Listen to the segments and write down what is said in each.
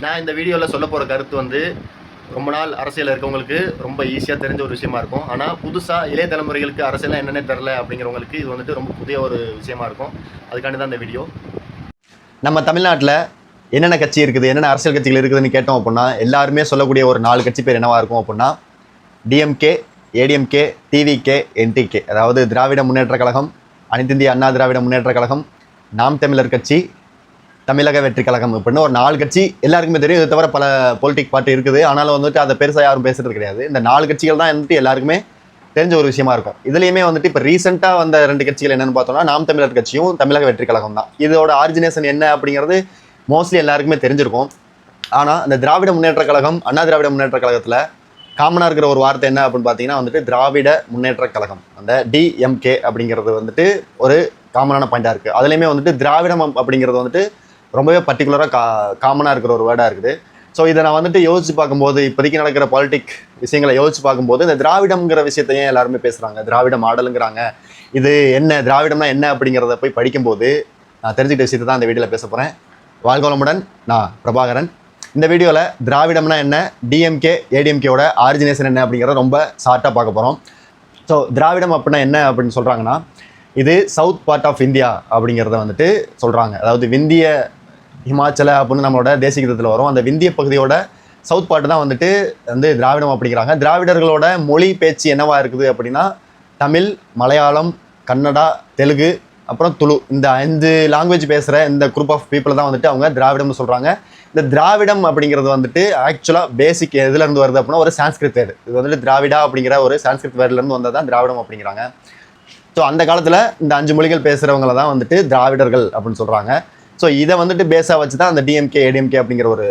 நான் இந்த வீடியோவில் சொல்ல போகிற கருத்து வந்து ரொம்ப நாள் அரசியல் இருக்கவங்களுக்கு ரொம்ப ஈஸியாக தெரிஞ்ச ஒரு விஷயமா இருக்கும். ஆனால் புதுசாக இளைய தலைமுறைகளுக்கு அரசியல் என்னென்ன தெரில அப்படிங்கிறவங்களுக்கு இது வந்துட்டு ரொம்ப புதிய ஒரு விஷயமா இருக்கும். அதுக்காண்டி தான் இந்த வீடியோ. நம்ம தமிழ்நாட்டில் என்னென்ன கட்சி இருக்குது, என்னென்ன அரசியல் கட்சிகள் இருக்குதுன்னு கேட்டோம் அப்படின்னா எல்லாருமே சொல்லக்கூடிய ஒரு 4 கட்சி பேர் என்னவா இருக்கும் அப்படின்னா டிஎம்கே, ஏடிஎம்கே, டிவிகே, என்டிகே. அதாவது திராவிட முன்னேற்ற கழகம், அனைத்து இந்திய அண்ணா திராவிட முன்னேற்ற கழகம், நாம் தமிழர் கட்சி, தமிழக வெற்றி கழகம் அப்படின்னு ஒரு 4 கட்சி எல்லாருக்குமே தெரியும். இது தவிர பல பொலிட்டிக் பார்ட்டி இருக்குது. ஆனாலும் வந்துட்டு அதை பெருசாக யாரும் பேசுறது கிடையாது. இந்த 4 கட்சிகள் தான் வந்துட்டு எல்லாருக்குமே தெரிஞ்ச ஒரு விஷயமா இருக்கும். இதுலேயுமே வந்துட்டு இப்போ ரீசெண்டாக வந்த 2 கட்சிகள் என்னென்னு பார்த்தோம்னா நாம் தமிழர் கட்சியும் தமிழக வெற்றி கழகம் தான். இதோட ஆரிஜினேஷன் என்ன அப்படிங்கிறது மோஸ்ட்லி எல்லாருக்குமே தெரிஞ்சிருக்கும். ஆனால் இந்த திராவிட முன்னேற்ற கழகம், அண்ணா திராவிட முன்னேற்ற கழகத்தில் காமனாக இருக்கிற ஒரு வார்த்தை என்ன அப்படின்னு பார்த்தீங்கன்னா வந்துட்டு திராவிட முன்னேற்ற கழகம், அந்த டிஎம்கே அப்படிங்கிறது வந்துட்டு ஒரு காமனான பாயிண்டாக இருக்குது. அதுலேயுமே வந்துட்டு திராவிடம் அப்படிங்கிறது வந்துட்டு ரொம்பவே பர்டிகுலராக காமனாக இருக்கிற ஒரு வேர்டாக இருக்குது. ஸோ இதை நான் வந்துட்டு யோசிச்சு பார்க்கும்போது, இப்போதைக்கு நடக்கிற பாலிட்டிக் விஷயங்களை யோசிச்சு பார்க்கும்போது இந்த திராவிடம்ங்கிற விஷயத்தையும் எல்லாருமே பேசுகிறாங்க. திராவிட மாடலுங்கிறாங்க. இது என்ன, திராவிடம்னா என்ன அப்படிங்கிறத போய் படிக்கும்போது நான் தெரிஞ்சுக்கிட்ட விஷயத்தை தான் இந்த வீடியோவில் பேச போகிறேன். வாழ்க வளமுடன். நான் பிரபாகரன். இந்த வீடியோவில் திராவிடம்னா என்ன, டிஎம்கே ஏடிஎம்கேவோட ஆரிஜினேஷன் என்ன அப்படிங்கிறத ரொம்ப ஷார்ட்டாக பார்க்க போகிறோம். ஸோ திராவிடம் அப்படின்னா என்ன அப்படின்னு சொல்கிறாங்கன்னா, இது சவுத் பார்ட் ஆஃப் இந்தியா அப்படிங்கிறத வந்துட்டு சொல்கிறாங்க. அதாவது விந்திய ஹிமாச்சல அப்படின்னு நம்மளோட தேசிய கீதத்தில் வரும். அந்த விந்திய பகுதியோட சவுத் பார்ட்டு தான் வந்துட்டு திராவிடம் அப்படிங்கிறாங்க. திராவிடர்களோட மொழி பேச்சு என்னவா இருக்குது அப்படின்னா தமிழ், மலையாளம், கன்னடா, தெலுங்கு, அப்புறம் துளு, இந்த 5 லாங்குவேஜ் பேசுகிற இந்த குரூப் ஆஃப் பீப்புள் தான் வந்துட்டு அவங்க திராவிடம்னு சொல்கிறாங்க. இந்த திராவிடம் அப்படிங்கிறது வந்துட்டு ஆக்சுவலாக பேசிக் எதுலேருந்து வருது அப்படின்னா ஒரு சான்ஸ்கிரிட் வேர்டு. இது வந்துட்டு திராவிடா அப்படிங்கிற ஒரு சான்ஸ்கிரிட் வேர்ட்லேருந்து வந்தது தான் திராவிடம் அப்படிங்கிறாங்க. ஸோ அந்த காலத்தில் இந்த 5 மொழிகள் பேசுகிறவங்கள தான் வந்துட்டு திராவிடர்கள் அப்படின்னு சொல்கிறாங்க. ஸோ இதை வந்துட்டு பேஸாக வச்சு தான் அந்த டிஎம்கே ஏடிஎம்கே அப்படிங்கிற ஒரு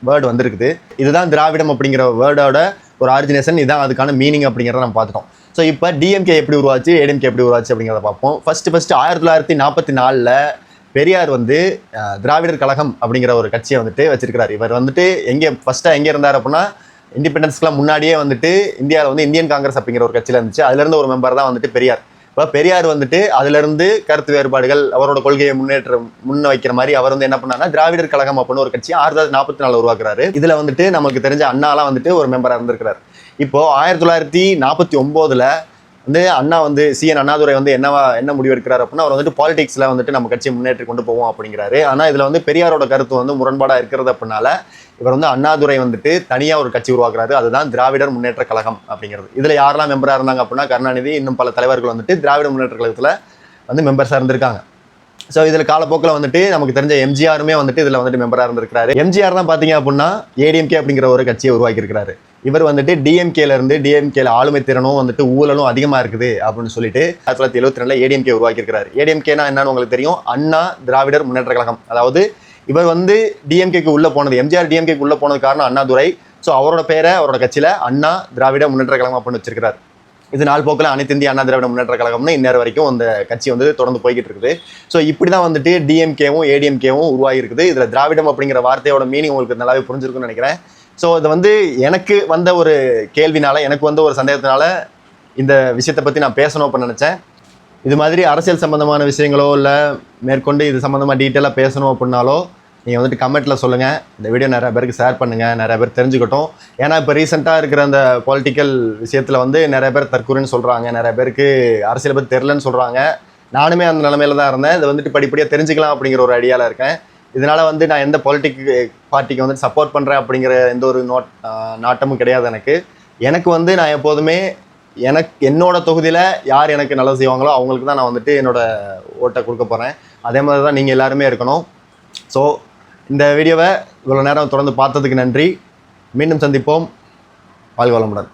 வேர்டு வந்திருக்குது. இதுதான் திராவிடம் அப்படிங்கிற வேர்டோட ஒரு ஆரிஜினேஷன், இதுதான் அதுக்கான மீனிங் அப்படிங்கிறத நம்ம பார்த்துட்டோம். ஸோ இப்போ டிஎம்கே எப்படி உருவாச்சு, ஏடிஎம்கே எப்படி உருவாச்சு அப்படிங்கிறத பார்ப்போம். ஃபஸ்ட்டு 1944 பெரியார் திராவிடர் கழகம் அப்படிங்கிற ஒரு கட்சியை வந்துட்டு வச்சிருக்கிறார். இவர் வந்துட்டு எங்கே இருந்தார் அப்படின்னா இண்டிபெண்டன்ஸ்க்குலாம் முன்னாடியே வந்துட்டு இந்தியாவில் இந்தியன் காங்கிரஸ் அப்படிங்கிற ஒரு கட்சியில் இருந்துச்சு. அதுலேருந்து ஒரு மெம்பர் தான் வந்துட்டு பெரியார். இப்போ பெரியார் வந்துட்டு அதுலேருந்து கருத்து வேறுபாடுகள், அவரோட கொள்கையை முன்ன வைக்கிற மாதிரி அவர் என்ன பண்ணாருன்னா திராவிடர் கழகம் அப்படின்னு ஒரு கட்சி 1944 உருவாக்குறாரு. இதில் வந்துட்டு நமக்கு தெரிஞ்ச அண்ணாலாம் வந்துட்டு ஒரு மெம்பராக இருந்திருக்கிறார். இப்போ 1949 அண்ணா சிஎன் அண்ணாதுரை என்ன முடிவெடுக்கிறார் அப்படின்னா அவர் வந்துட்டு பாலிடிக்ஸில் வந்துட்டு நம்ம கட்சியை முன்னேற்றி கொண்டு போவோம் அப்படிங்கிறாரு. ஆனால் இதில் பெரியாரோட கருத்து முரண்பாடாக இருக்கிறது அப்படின்னால இவர் அண்ணாதுரை தனியாக ஒரு கட்சி உருவாக்குறாரு. அதுதான் திராவிடர் முன்னேற்ற கழகம் அப்படிங்கிறது. இதில் யாரெல்லாம் மெம்பராக இருந்தாங்க அப்படின்னா கருணாநிதி, இன்னும் பல தலைவர்கள் திராவிட முன்னேற்ற கழகத்தில் மெம்பர்ஸாக இருந்திருக்காங்க. ஸோ இதில் காலப்போக்கில் நமக்கு தெரிஞ்ச எம்ஜிஆருமே இதில் மெம்பராக இருந்திருக்கிறாரு. எம்ஜிஆர் தான் பார்த்தீங்க அப்படின்னா ஏடிஎம்கே அப்படிங்கிற ஒரு கட்சியை உருவாக்கியிருக்கிறாரு. இவர் டிஎம்கேல ஆளுமை திறனும் ஊழலும் அதிகமாக இருக்குது அப்படின்னு சொல்லிட்டு 1972 ஏடிஎம்கே உருவாக்கியிருக்கிறாரு. ஏடிஎம்கேனா என்னன்னு உங்களுக்கு தெரியும், அண்ணா திராவிடர் முன்னேற்ற கழகம். அதாவது இவர் டிஎம்கேக்கு உள்ளே போனது, எம்ஜிஆர் டிஎம்கேக்கு உள்ளே போனது காரணம் அண்ணாதுரை. ஸோ அவரோட பேரை அவரோட கட்சியில் அண்ணா திராவிட முன்னேற்ற கழகம் அப்படின்னு வச்சிருக்கிறார். இது நாள் போக்கில் அனைத்து இந்திய அண்ணா திராவிட முன்னேற்ற கழகம்னு இந்நேரம் வரைக்கும் அந்த கட்சி தொடர்ந்து போய்கிட்டு இருக்குது. ஸோ இப்படி தான் டிஎம்கேவும் ஏடிஎம்கேவும் உருவாகி இருக்குது. இதில் திராவிடம் அப்படிங்கிற வார்த்தையோட மீனிங் உங்களுக்கு நல்லாவே புரிஞ்சிருக்குன்னு நினைக்கிறேன். ஸோ இது எனக்கு வந்த ஒரு கேள்வினால, எனக்கு ஒரு சந்தேகத்தினால இந்த விஷயத்தை பற்றி நான் பேசணும் அப்படின்னு நினச்சேன். இது மாதிரி அரசியல் சம்மந்தமான விஷயங்களோ இல்லை மேற்கொண்டு இது சம்மந்தமாக டீட்டெயிலாக பேசணும் அப்படின்னாலோ நீங்கள் கமெண்ட்டில் சொல்லுங்கள். இந்த வீடியோ நிறைய பேருக்கு ஷேர் பண்ணுங்கள், நிறைய பேர் தெரிஞ்சுக்கிட்டோம். ஏன்னா இப்போ ரீசெண்டாக இருக்கிற அந்த பொலிட்டிக்கல் விஷயத்தில் நிறைய பேர் தற்கொலைன்னு சொல்கிறாங்க, நிறைய பேருக்கு அரசியலை பற்றி தெரிலன்னு சொல்கிறாங்க. நானுமே அந்த நிலமையில தான் இருந்தேன். இதை படிப்படியாக தெரிஞ்சுக்கலாம் அப்படிங்கிற ஒரு ஐடியாவில் இருக்கேன். இதனால் நான் எந்த பொலிட்டிக் பார்ட்டிக்கு சப்போர்ட் பண்ணுறேன் அப்படிங்கிற எந்த ஒரு நாட்டமும் கிடையாது எனக்கு நான் எப்போதுமே என்னோட தொகுதியில் யார் எனக்கு நல்லது செய்வாங்களோ அவங்களுக்கு தான் நான் என்னோட ஓட்டை கொடுக்க போகிறேன். அதே மாதிரி தான் நீங்கள் எல்லாருமே இருக்கணும். ஸோ இந்த வீடியோவை இவ்வளோ நேரம் தொடர்ந்து பார்த்ததுக்கு நன்றி. மீண்டும் சந்திப்போம். வாழ்க வளமுடன்.